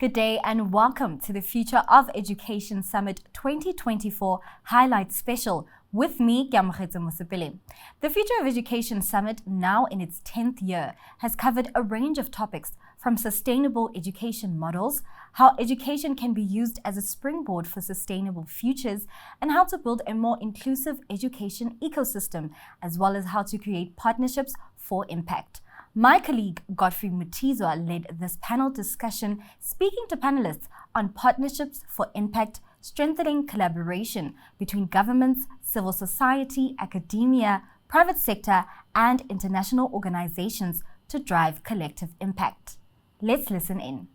Good day and welcome to the Future of Education Summit 2024 Highlight Special with me, Godfrey. The Future of Education Summit, now in its 10th year, has covered a range of topics from sustainable education models, how education can be used as a springboard for sustainable futures, and how to build a more inclusive education ecosystem, as well as how to create partnerships for impact. My colleague Godfrey Mutizwa led this panel discussion, speaking to panelists on partnerships for impact, strengthening collaboration between governments, civil society, academia, private sector, and international organizations to drive collective impact. Let's listen in.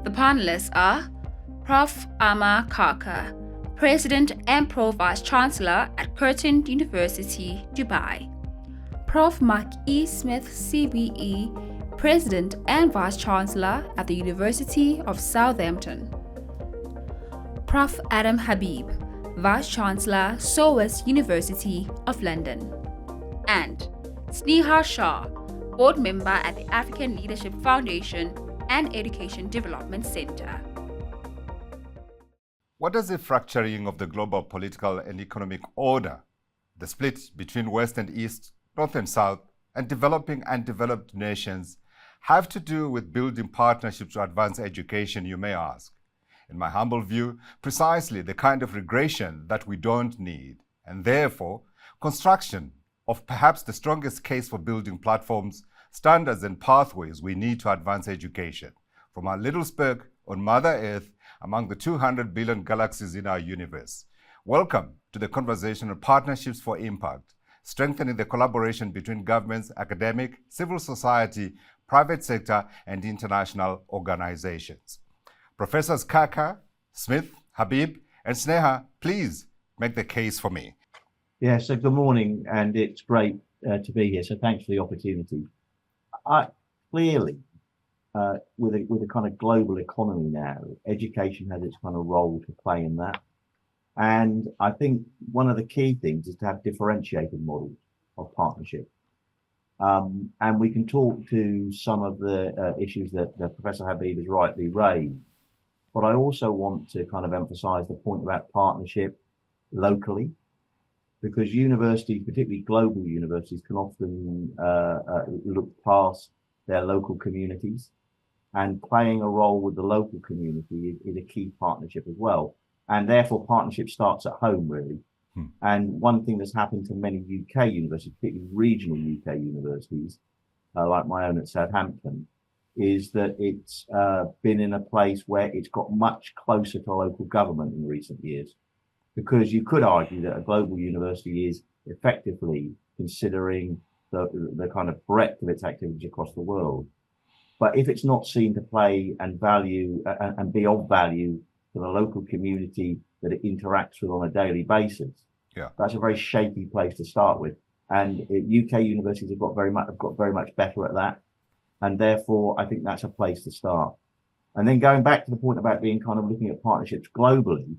The panelists are Prof. Ama Kaka, President and Pro-Vice Chancellor at Curtin University, Dubai. Prof. Mark E. Smith, CBE, President and Vice Chancellor at the University of Southampton. Prof. Adam Habib, Vice Chancellor, SOAS University of London. And Sneha Shah, Board Member at the African Leadership Foundation and Education Development Center. What does the fracturing of the global political and economic order, the split between West and East, North and South, and developing and developed nations have to do with building partnerships to advance education, you may ask? In my humble view, precisely the kind of regression that we don't need, and therefore construction of perhaps the strongest case for building platforms, standards and pathways we need to advance education, from our little speck on Mother Earth among the 200 billion galaxies in our universe. Welcome to the conversation on partnerships for impact, strengthening the collaboration between governments, academic, civil society, private sector, and international organizations. Professors Kaka, Smith, Habib, and Sneha, please make the case for me. Yeah, so good morning, and it's great to be here. So thanks for the opportunity. Clearly, with a kind of global economy now, education has its kind of role to play in that. And I think one of the key things is to have differentiated models of partnership. And we can talk to some of the issues that Professor Habib has rightly raised. But I also want to kind of emphasize the point about partnership locally, because universities, particularly global universities, can often look past their local communities, and playing a role with the local community is a key partnership as well. And therefore, partnership starts at home, really. And one thing that's happened to many UK universities, particularly regional UK universities, like my own at Southampton, is that it's been in a place where it's got much closer to local government in recent years. Because you could argue that a global university is effectively considering the kind of breadth of its activities across the world. But if it's not seen to play and value and be of value to the local community that it interacts with on a daily basis, that's a very shaky place to start with. And UK universities have got very much better at that. And therefore, I think that's a place to start. And then going back to the point about being kind of looking at partnerships globally,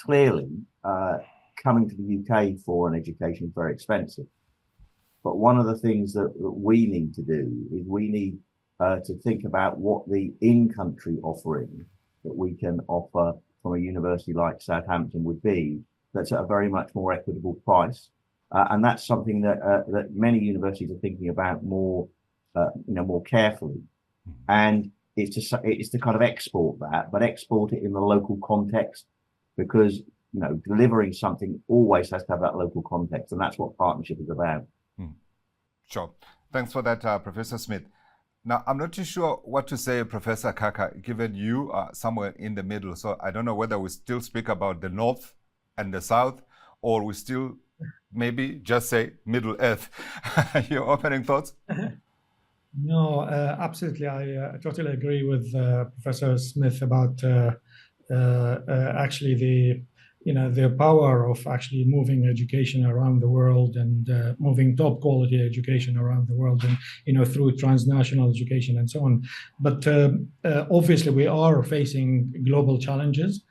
clearly, coming to the UK for an education is very expensive. But one of the things that we need to do is we need to think about what the in-country offering that we can offer from a university like Southampton would be, that's at a very much more equitable price. And that's something that many universities are thinking about more carefully. And it's to kind of export that, but export it in the local context, because delivering something always has to have that local context, and that's what partnership is about. Sure. Thanks for that, Professor Smith. Now, I'm not too sure what to say, Professor Kaka, given you are somewhere in the middle. So I don't know whether we still speak about the North and the South, or we still maybe just say Middle Earth. Your opening thoughts? No, absolutely. I totally agree with Professor Smith about actually the power of actually moving education around the world and moving top quality education around the world, and through transnational education and so on. But obviously we are facing global challenges,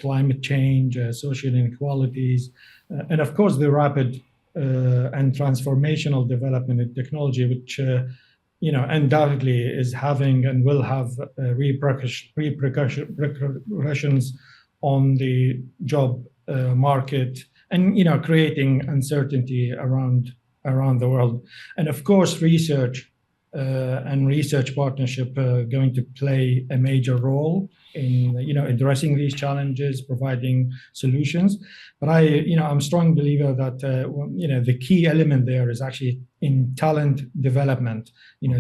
climate change, social inequalities, and of course the rapid and transformational development in technology, which undoubtedly is having and will have repercussions on the job market, and creating uncertainty around the world. And of course, research and research partnership going to play a major role in addressing these challenges, providing solutions. But I'm a strong believer that the key element there is actually in talent development.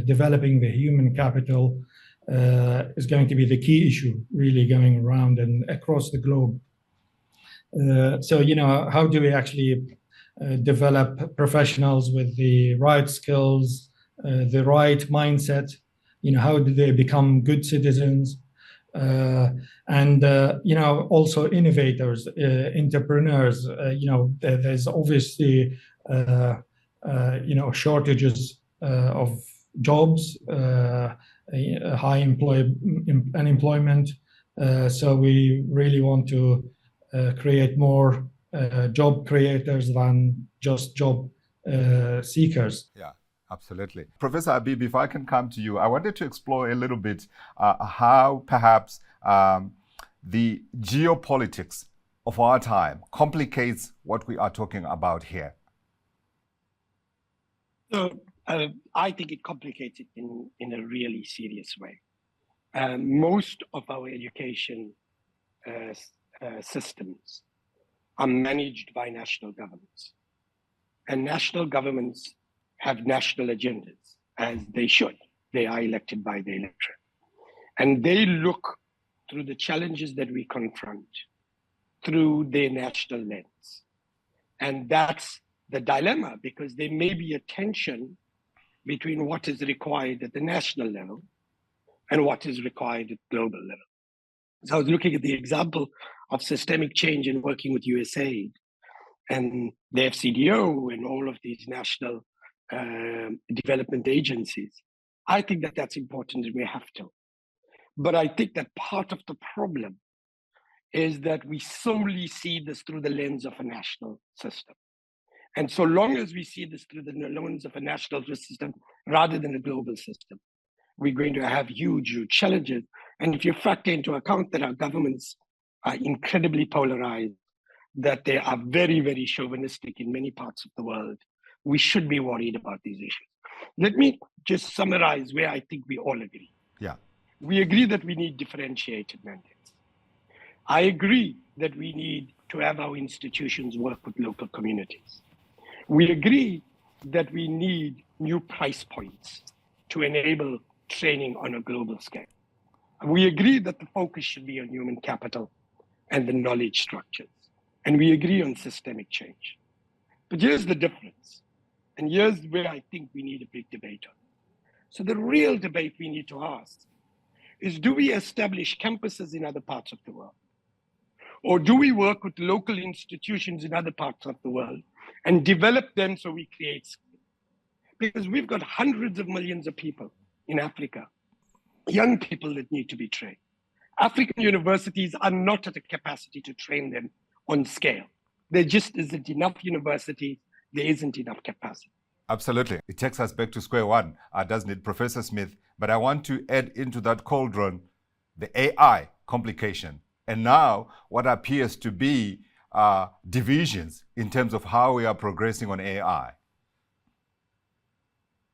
Developing the human capital is going to be the key issue really going around and across the globe. So how do we actually develop professionals with the right skills, the right mindset? How do they become good citizens? And also innovators, entrepreneurs. There's obviously shortages of jobs, high unemployment. So we really want to create more job creators than just job seekers. Yeah. Absolutely. Professor Habib, if I can come to you, I wanted to explore a little bit how perhaps the geopolitics of our time complicates what we are talking about here. So I think it complicates it in a really serious way. Most of our education systems are managed by national governments. And national governments have national agendas, as they should. They are elected by the electorate. And they look through the challenges that we confront through their national lens. And that's the dilemma, because there may be a tension between what is required at the national level and what is required at global level. So I was looking at the example of systemic change in working with USAID and the FCDO and all of these national development agencies. I think that that's important and we have to. But I think that part of the problem is that we solely see this through the lens of a national system. And so long as we see this through the lens of a national system rather than a global system, we're going to have huge, huge challenges. And if you factor into account that our governments are incredibly polarized, that they are very, very chauvinistic in many parts of the world, we should be worried about these issues. Let me just summarize where I think we all agree. Yeah. We agree that we need differentiated mandates. I agree that we need to have our institutions work with local communities. We agree that we need new price points to enable training on a global scale. We agree that the focus should be on human capital and the knowledge structures. And we agree on systemic change. But here's the difference. And here's where I think we need a big debate on. So the real debate we need to ask is, do we establish campuses in other parts of the world? Or do we work with local institutions in other parts of the world and develop them so we create skills? Because we've got hundreds of millions of people in Africa, young people that need to be trained. African universities are not at a capacity to train them on scale. There just isn't enough universities. There isn't enough capacity. Absolutely. It takes us back to square one, doesn't it, Professor Smith? But I want to add into that cauldron the AI complication. And now what appears to be divisions in terms of how we are progressing on AI.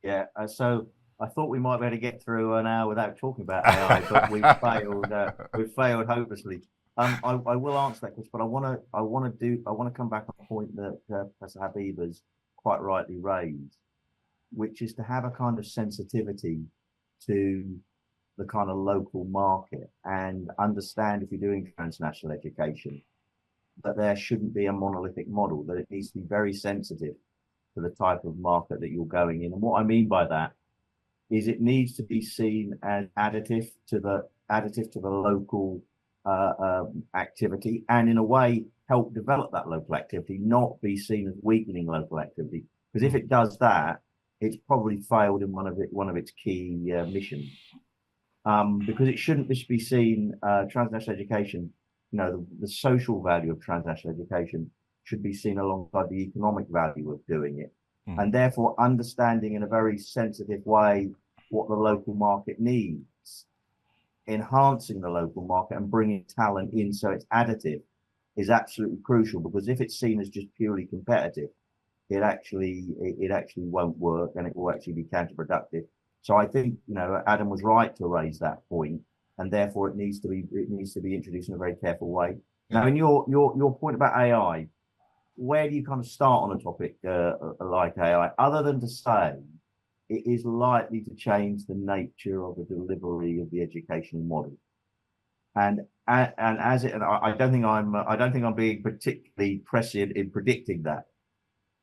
Yeah, so I thought we might be able to get through an hour without talking about AI, but we've failed hopelessly. I will answer that question, but I want to come back on a point that Professor Habib has quite rightly raised, which is to have a kind of sensitivity to the kind of local market and understand, if you're doing transnational education, that there shouldn't be a monolithic model, that it needs to be very sensitive to the type of market that you're going in. And what I mean by that is it needs to be seen as additive to the local activity, and in a way help develop that local activity, not be seen as weakening local activity. Because if it does that, it's probably failed in one of its key missions. Because it shouldn't just be seen, transnational education, the social value of transnational education should be seen alongside the economic value of doing it. And therefore understanding in a very sensitive way what the local market needs, enhancing the local market and bringing talent in so it's additive is absolutely crucial, because if it's seen as just purely competitive, it actually won't work, and it will actually be counterproductive. So I think, you know, Adam was right to raise that point, and therefore it needs to be introduced in a very careful way. Now, in your point about AI, where do you kind of start on a topic like AI, other than to say it is likely to change the nature of the delivery of the educational model? And I don't think I'm being particularly prescient in predicting that.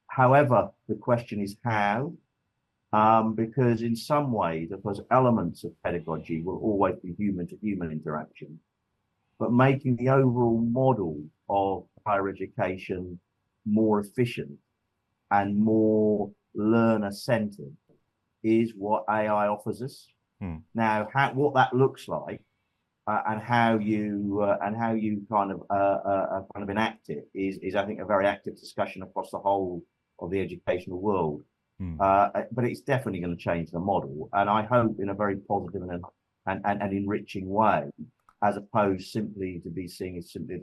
However, the question is how, because in some ways, of course, elements of pedagogy will always be human to human interaction, but making the overall model of higher education more efficient and more learner-centered is what AI offers us. Now, what that looks like and how you kind of enact it is I think a very active discussion across the whole of the educational world. But it's definitely going to change the model, and I hope in a very positive and enriching way, as opposed simply to be seen as simply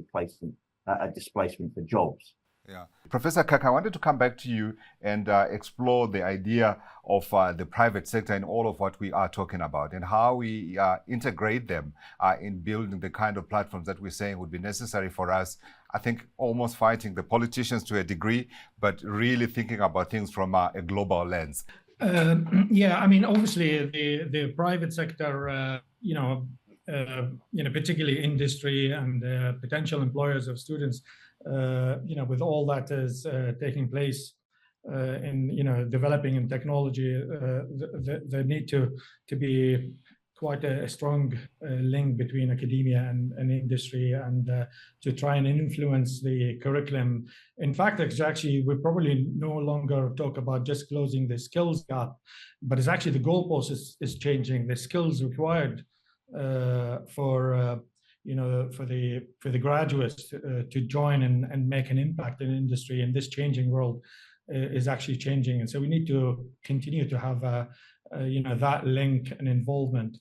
a displacement for jobs. Yeah. Professor Kaka, I wanted to come back to you and explore the idea of the private sector in all of what we are talking about, and how we integrate them in building the kind of platforms that we're saying would be necessary for us. I think almost fighting the politicians to a degree, but really thinking about things from a global lens. Yeah, I mean, obviously the private sector, particularly industry and potential employers of students, with all that is taking place in developing in technology, there need to be quite a strong link between academia and industry, and to try and influence the curriculum. In fact, it's actually, we probably no longer talk about just closing the skills gap, but it's actually the goalpost is changing. The skills required for the graduates to join and make an impact in industry in this changing world is actually changing. And so we need to continue to have that link and involvement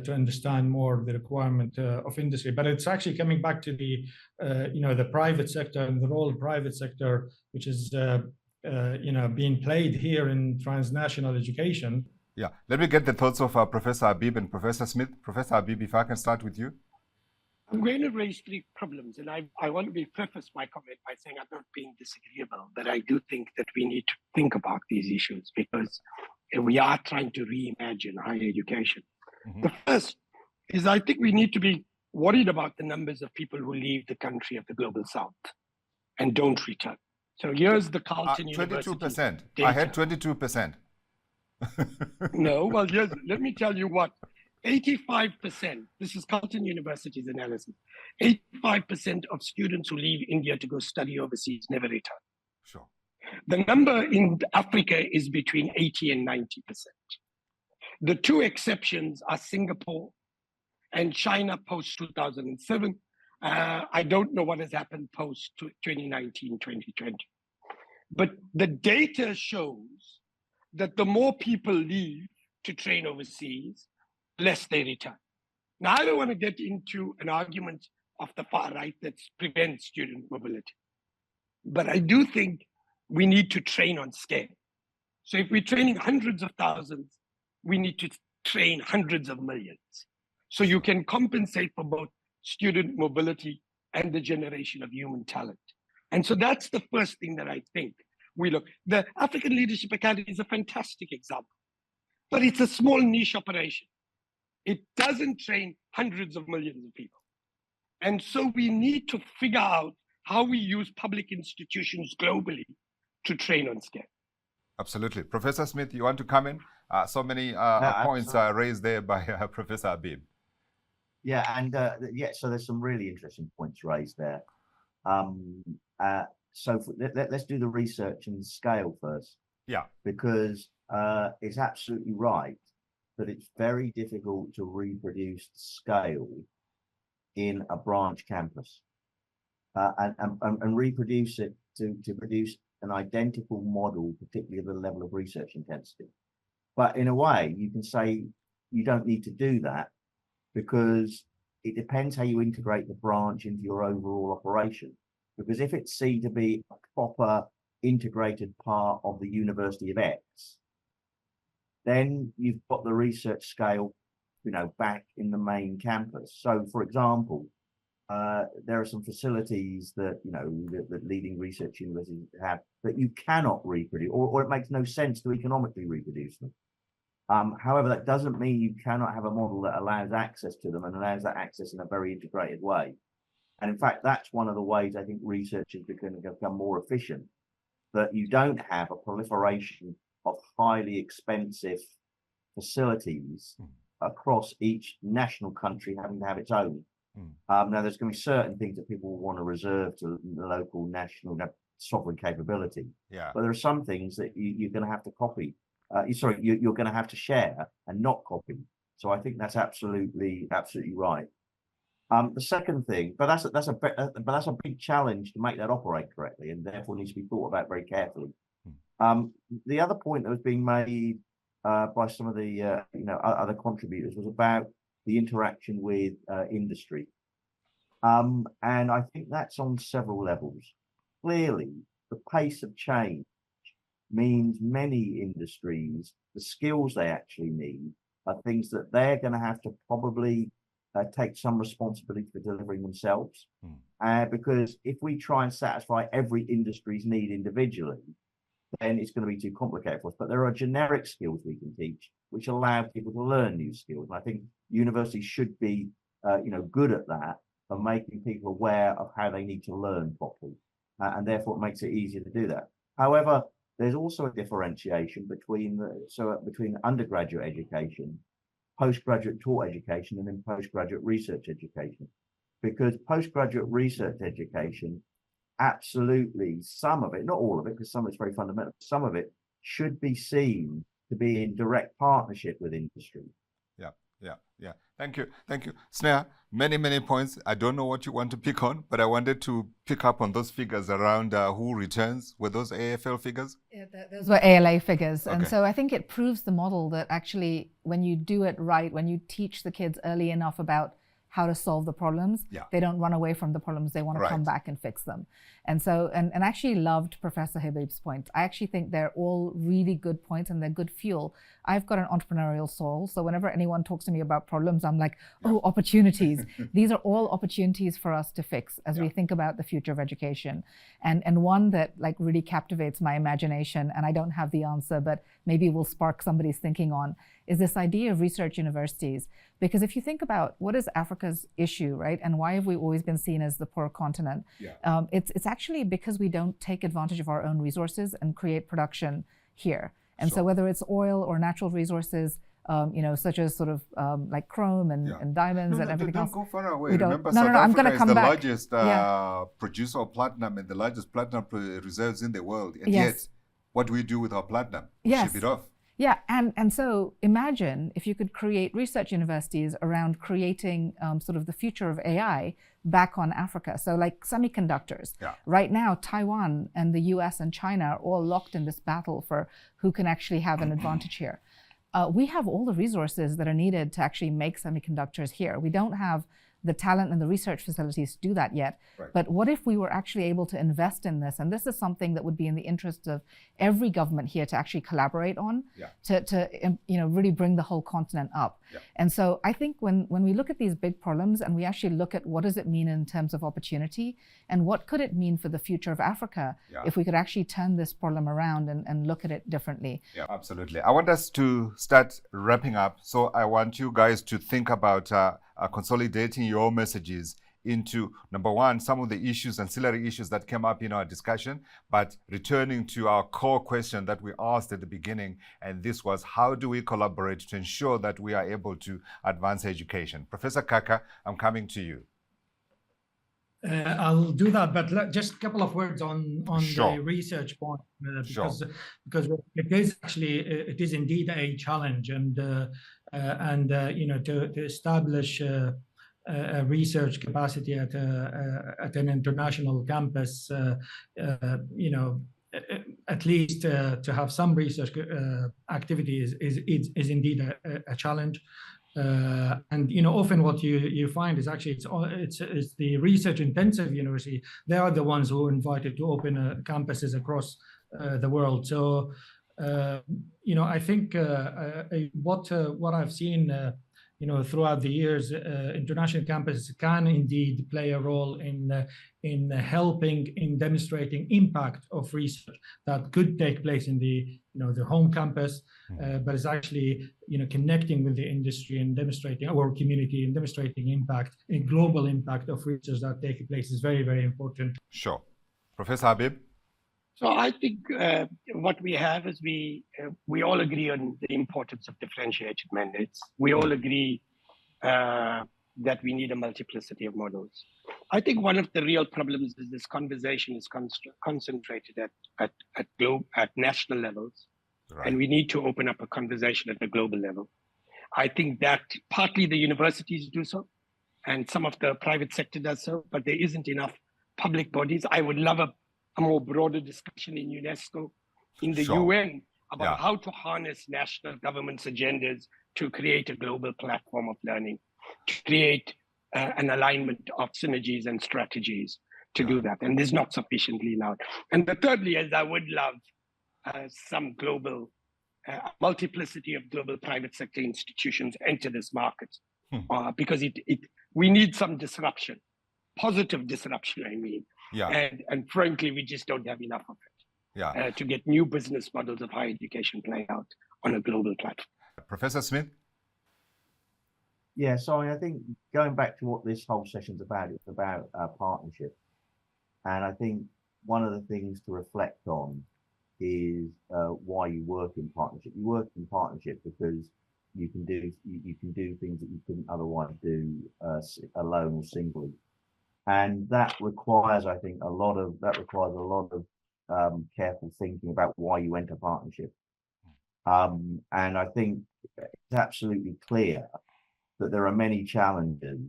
to understand more of the requirement of industry. But it's actually coming back to the private sector and the role of private sector, which is being played here in transnational education. Yeah, let me get the thoughts of Professor Habib and Professor Smith. Professor Habib, if I can start with you. I'm going to raise three problems, and I want to preface my comment by saying I'm not being disagreeable, but I do think that we need to think about these issues because we are trying to reimagine higher education. The first is I think we need to be worried about the numbers of people who leave the country of the global south and don't return. So here's the Carleton University 22%. data. I had 22%. No, well, let me tell you what. 85%, this is Carleton University's analysis, 85% of students who leave India to go study overseas never return. Sure. The number in Africa is between 80 and 90%. The two exceptions are Singapore and China post-2007. I don't know what has happened post-2019, 2020. But the data shows that the more people leave to train overseas, less they return. Now, I don't want to get into an argument of the far right that prevents student mobility, but I do think we need to train on scale. So if we're training hundreds of thousands, we need to train hundreds of millions. So you can compensate for both student mobility and the generation of human talent. And so that's the first thing that I think we look. The African Leadership Academy is a fantastic example, but it's a small niche operation. It doesn't train hundreds of millions of people. And so we need to figure out how we use public institutions globally to train on scale. Absolutely. Professor Smith, you want to come in? So many points raised there by Professor Habib. Yeah, and so there's some really interesting points raised there. Let's do the research and the scale first. Yeah. Because it's absolutely right that it's very difficult to reproduce the scale in a branch campus. and reproduce it to produce an identical model, particularly at the level of research intensity. But in a way, you can say you don't need to do that because it depends how you integrate the branch into your overall operation. Because if it's seen to be a proper integrated part of the University of X, then you've got the research scale, back in the main campus. So, for example, there are some facilities that that leading research universities have that you cannot reproduce, or it makes no sense to economically reproduce them. However, that doesn't mean you cannot have a model that allows access to them and allows that access in a very integrated way. And in fact, that's one of the ways I think research is going to become more efficient, that you don't have a proliferation of highly expensive facilities across each national country having to have its own. Now, there's going to be certain things that people will want to reserve to the local, national, sovereign capability. Yeah. But there are some things that you're going to have to copy. You're going to have to share and not copy. So I think that's absolutely right. The second thing, but that's a big challenge to make that operate correctly, and therefore needs to be thought about very carefully. The other point that was being made by some of the other contributors was about the interaction with industry, and I think that's on several levels. Clearly, the pace of change means many industries, the skills they actually need are things that they're going to have to probably take some responsibility for delivering themselves. Because if we try and satisfy every industry's need individually, then it's going to be too complicated for us. But there are generic skills we can teach which allow people to learn new skills. And I think universities should be good at that, of making people aware of how they need to learn properly. And therefore it makes it easier to do that. However, there's also a differentiation between undergraduate education, postgraduate taught education, and then postgraduate research education. Because postgraduate research education, absolutely, some of it, not all of it, because some of it's very fundamental, some of it should be seen to be in direct partnership with industry. Yeah. Thank you. Sneh, many points. I don't know what you want to pick on, but I wanted to pick up on those figures around who returns. Were those AFL figures? Yeah, those were ALA figures. Okay. And so I think it proves the model that actually when you do it right, when you teach the kids early enough about how to solve the problems, they don't run away from the problems, they want to come back and fix them. And so, and I actually loved Professor Habib's points. I actually think they're all really good points and they're good fuel. I've got an entrepreneurial soul, so whenever anyone talks to me about problems, I'm like, oh, opportunities. These are all opportunities for us to fix as we think about the future of education. And one that like really captivates my imagination, and I don't have the answer, but maybe will spark somebody's thinking on, is this idea of research universities. Because if you think about what is Africa's issue, right? And why have we always been seen as the poor continent? It's actually because we don't take advantage of our own resources and create production here. And so whether it's oil or natural resources, such as sort of like chrome and diamonds and everything else. Don't go far away. We don't. Remember, No, South I'm going Africa to come is the back. largest producer of platinum and the largest platinum reserves in the world. And yet, what do we do with our platinum? We ship it off. Yeah, and so imagine if you could create research universities around creating sort of the future of AI back on Africa. So like semiconductors. Right now, Taiwan and the US and China are all locked in this battle for who can actually have an advantage here. We have all the resources that are needed to actually make semiconductors here. We don't have the talent and the research facilities to do that yet. But what if we were actually able to invest in this? And this is something that would be in the interest of every government here to actually collaborate on, to really bring the whole continent up. And so I think when we look at these big problems and we actually look at what does it mean in terms of opportunity and what could it mean for the future of Africa if we could actually turn this problem around and look at it differently. Yeah, absolutely. I want us to start wrapping up. So I want you guys to think about consolidating your messages into, number one, some of the issues, ancillary issues that came up in our discussion, but returning to our core question that we asked at the beginning, and this was, how do we collaborate to ensure that we are able to advance education? Professor Kaka, I'm coming to you. I'll do that, but just a couple of words on the research point, because it is indeed a challenge, and to establish research capacity at an international campus, at least to have some research activity is indeed a challenge. And often what you find is actually it's the research intensive university. They are the ones who are invited to open campuses across the world. So I think what I've seen throughout the years, international campuses can indeed play a role in helping in demonstrating impact of research that could take place in the home campus, but is actually connecting with the industry and demonstrating our community and demonstrating impact, a global impact of research that takes place is very, very important. Sure. Professor Habib? So I think what we have is we all agree on the importance of differentiated mandates. We all agree that we need a multiplicity of models. I think one of the real problems is this conversation is concentrated at national levels, right. And we need to open up a conversation at the global level. I think that partly the universities do so, and some of the private sector does so, but there isn't enough public bodies. I would love a more broader discussion in UNESCO, in the UN, about how to harness national governments' agendas to create a global platform of learning, to create an alignment of synergies and strategies to do that. And this is not sufficiently loud. And thirdly, as I would love some global, multiplicity of global private sector institutions enter this market, because we need some disruption, positive disruption, I mean. And frankly, we just don't have enough of it to get new business models of higher education playing out on a global platform. Professor Smith? Yeah, so I think going back to what this whole session's about, it's about partnership. And I think one of the things to reflect on is why you work in partnership. You work in partnership because you can do things that you couldn't otherwise do alone or singly. And that requires, I think, a lot of careful thinking about why you enter partnership. And I think it's absolutely clear that there are many challenges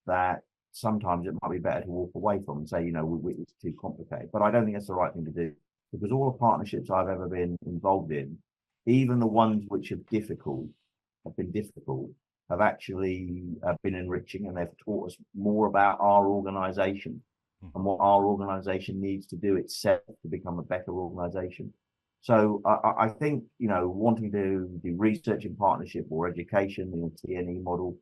that sometimes it might be better to walk away from and say, it's too complicated. But I don't think that's the right thing to do, because all the partnerships I've ever been involved in, even the ones which have been difficult, have actually been enriching, and they've taught us more about our organization and what our organization needs to do itself to become a better organization. So I think, wanting to do research in partnership or education in a TNE model,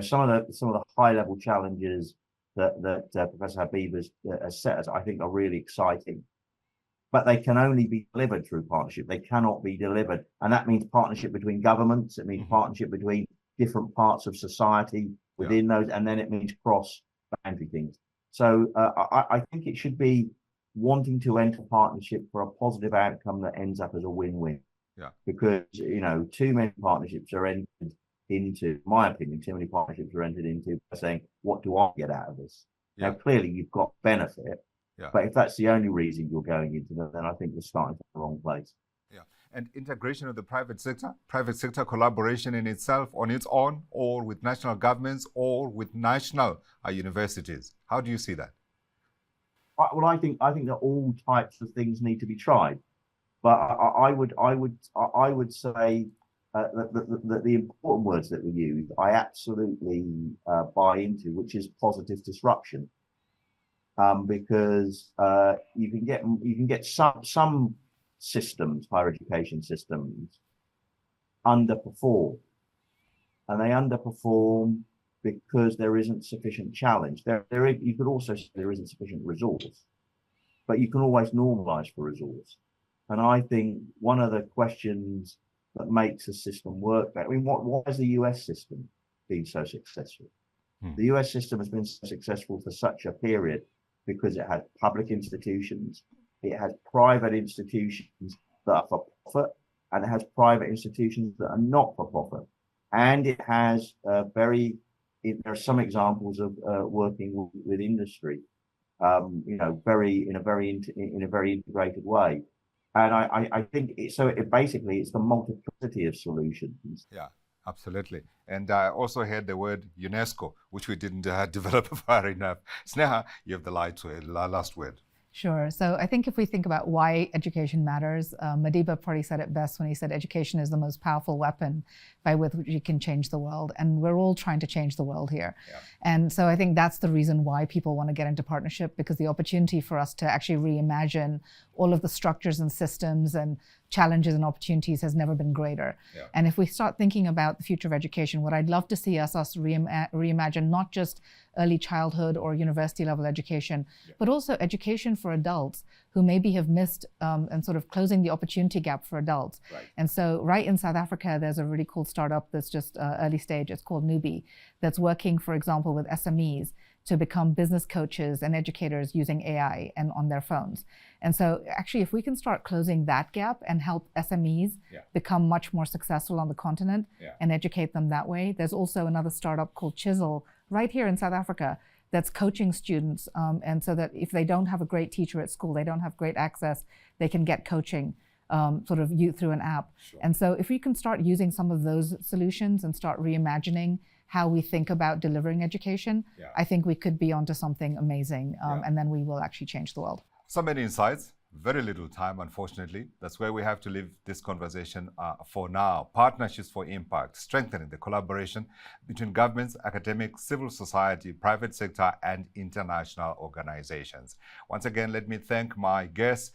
some of the high level challenges that Professor Habib has set us, I think, are really exciting. But they can only be delivered through partnership. They cannot be delivered. And that means partnership between governments. It means partnership between different parts of society within those, and then it means cross-boundary things. So I think it should be wanting to enter partnership for a positive outcome that ends up as a win-win. Because too many partnerships are entered into, in my opinion, too many partnerships are entered into by saying, what do I get out of this? Now, clearly you've got benefit, but if that's the only reason you're going into them, then I think you're starting from the wrong place. And integration of the private sector collaboration in itself on its own, or with national governments, or with national universities. How do you see that? Well, I think that all types of things need to be tried, but I would say that the important words that we use, I absolutely buy into, which is positive disruption, because you can get some systems, higher education systems, underperform, and they underperform because there isn't sufficient challenge. You could also say there isn't sufficient resource, but you can always normalize for resource. And I think one of the questions that makes a system work, why has the US system been so successful? The US system has been so successful for such a period because it has public institutions, it has private institutions that are for profit, and it has private institutions that are not for profit. And it has there are some examples of working with industry, in a very integrated way. And I think it's the multiplicity of solutions Absolutely. And I also heard the word UNESCO, which we didn't develop far enough. Sneha, you have the last word. Sure. So I think if we think about why education matters, Madiba probably said it best when he said education is the most powerful weapon by which you can change the world. And we're all trying to change the world here. Yeah. And so I think that's the reason why people want to get into partnership, because the opportunity for us to actually reimagine all of the structures and systems and challenges and opportunities has never been greater. Yeah. And if we start thinking about the future of education, what I'd love to see us reimagine not just early childhood or university level education, but also education for adults who maybe have missed and sort of closing the opportunity gap for adults. Right. And so right in South Africa, there's a really cool startup that's just early stage. It's called Nubi, that's working, for example, with SMEs to become business coaches and educators using AI and on their phones. And so actually, if we can start closing that gap and help SMEs become much more successful on the continent and educate them that way. There's also another startup called Chisel right here in South Africa that's coaching students. And so that if they don't have a great teacher at school, they don't have great access, they can get coaching through an app. Sure. And so if we can start using some of those solutions and start reimagining how we think about delivering education, I think we could be onto something amazing. And then we will actually change the world. So many insights, very little time, unfortunately. That's where we have to leave this conversation for now. Partnerships for impact, strengthening the collaboration between governments, academics, civil society, private sector, and international organizations. Once again, let me thank my guests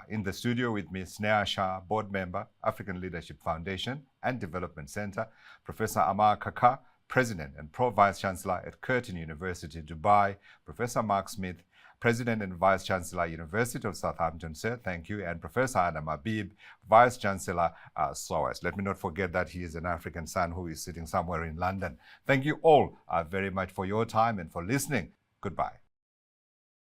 in the studio with me, Sneha Shah, board member, African Leadership Foundation and Development Center, Professor Amar Kaka, President and Pro-Vice Chancellor at Curtin University, Dubai, Professor Mark Smith, President and Vice Chancellor, University of Southampton, sir, thank you, and Professor Adam Habib, Vice Chancellor, SOAS. Let me not forget that he is an African son who is sitting somewhere in London. Thank you all very much for your time and for listening. Goodbye.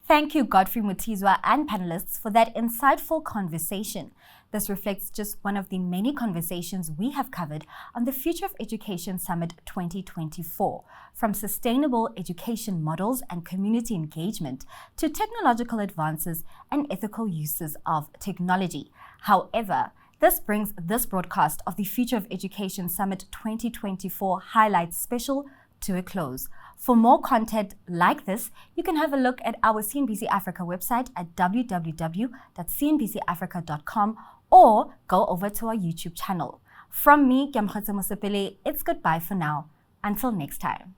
Thank you, Godfrey, Mutizwa, and panelists for that insightful conversation. This reflects just one of the many conversations we have covered on the Future of Education Summit 2024, from sustainable education models and community engagement to technological advances and ethical uses of technology. However, this brings this broadcast of the Future of Education Summit 2024 Highlights Special to a close. For more content like this, you can have a look at our CNBC Africa website at www.cnbcafrica.com or go over to our YouTube channel. From me, Godfrey, it's goodbye for now. Until next time.